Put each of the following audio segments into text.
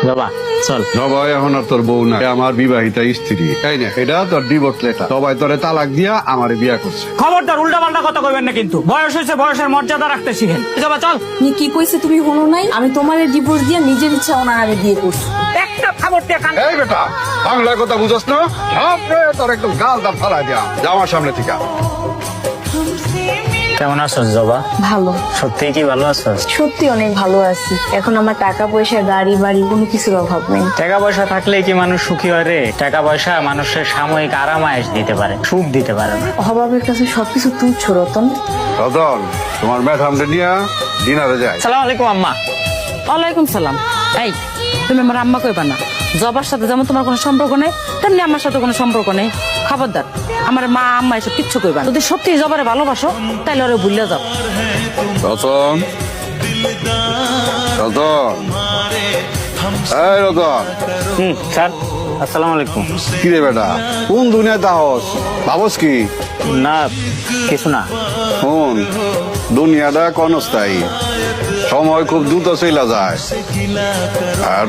বাবা চল। সবাই এখন আর তোর বউ না, আমার বিবাহিতা স্ত্রী, তাই না? এটা তোর ডিভোর্স লেটার। সবাই তোরে তালাক দিয়া আমারে বিয়া করছে। খবরদার উল্টা পাল্টা কথা কইবেন না কিন্তু। বয়স হয়েছে, বয়সের মর্যাদা রাখতে শিখেন। বাবা চল। কি কইছে তুমি হলো নাই? আমি তোমার ডিভোর্স দিয়ে নিজের ইচ্ছা ওনার আগে বিয়ে করছি। একটা খবর দিয়ে কান। এই বেটা, বাংলা কথা বুঝছ না? সবরে তোর একদম গাল দাম ফালাই দিয়া যা আমার সামনে থেকে। কেমন আছো জবা? ভালো, সত্যি কি ভালো আছো? সত্যি অনেক ভালো আছি। এখন আমার টাকা পয়সা, গাড়ি বাড়ি কোনো কিছুর অভাব নেই। টাকা পয়সা থাকলেই কি মানুষ সুখী হয় রে? টাকা পয়সা মানুষের সাময়িক আরামায়েশ দিতে পারে, সুখ দিতে পারে না। অভাবের কাছে সবকিছু তুচ্ছ রতন। রতন, তোমার ম্যাডামরে নিয়া ডিনারে যায়। সালাম আলাইকুম আম্মা। ওয়ালাইকুম সালাম। এই তুমি আমার আম্মা কইবা না। জবার সাথে যেমন তোমার কোনো সম্পর্ক নেই, তেমনি আমার সাথে কোনো সম্পর্ক নেই। খবরদার আমার মা আম্মা এসব কিচ্ছু কইবা না। যদি সত্যি জবারে ভালোবাসো তাইলে ওরে ভুলে যাও। রতন, রতন, এই রতন। স্যার আসসালামু আলাইকুম। কি রে বেটা, কোন দুনিয়ায় তাহস? ভাবস কি? না কিছু না। শোন, দুনিয়াটা ক্ষণস্থায়ী, সময় খুব দ্রুত চলে যায়। আর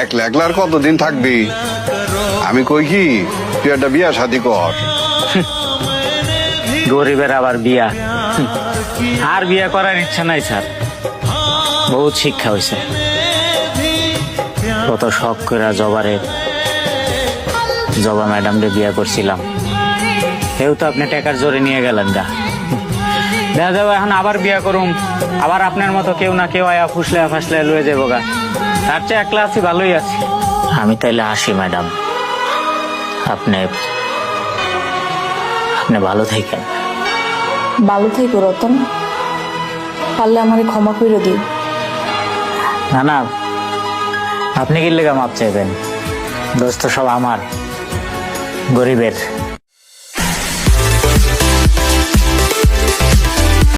একলা একলার কতদিন থাকবি? আমি কই কি, তুই একটা বিয়া শাদি কর। গরিবের আবার বিয়া? আর বিয়া করার ইচ্ছা নাই স্যার। বহুত শিক্ষা হয়েছে। কত শখ করে জবা ম্যাডামরে বিয়া করছিলাম। কেউ তো আপনি টাকার জোরে নিয়ে গেলেন গা। দেখা যাবো এখন আবার বিয়া করুম, আবার আপনার মতো কেউ না কেউ আয়া ফুসলে ফাসলে লয়ে যাবো গা। তার চেয়ে একলা আছি, ভালোই আছি। আমি তাইলে আসি ম্যাডাম, আপনি ভালো থাকেন। ভালো থেকো রতন, পারলে আমারে ক্ষমা করে দিও। না না, আপনি কি লেগা মাপ চাইবেন? দোস্ত সব আমার, গরিবের।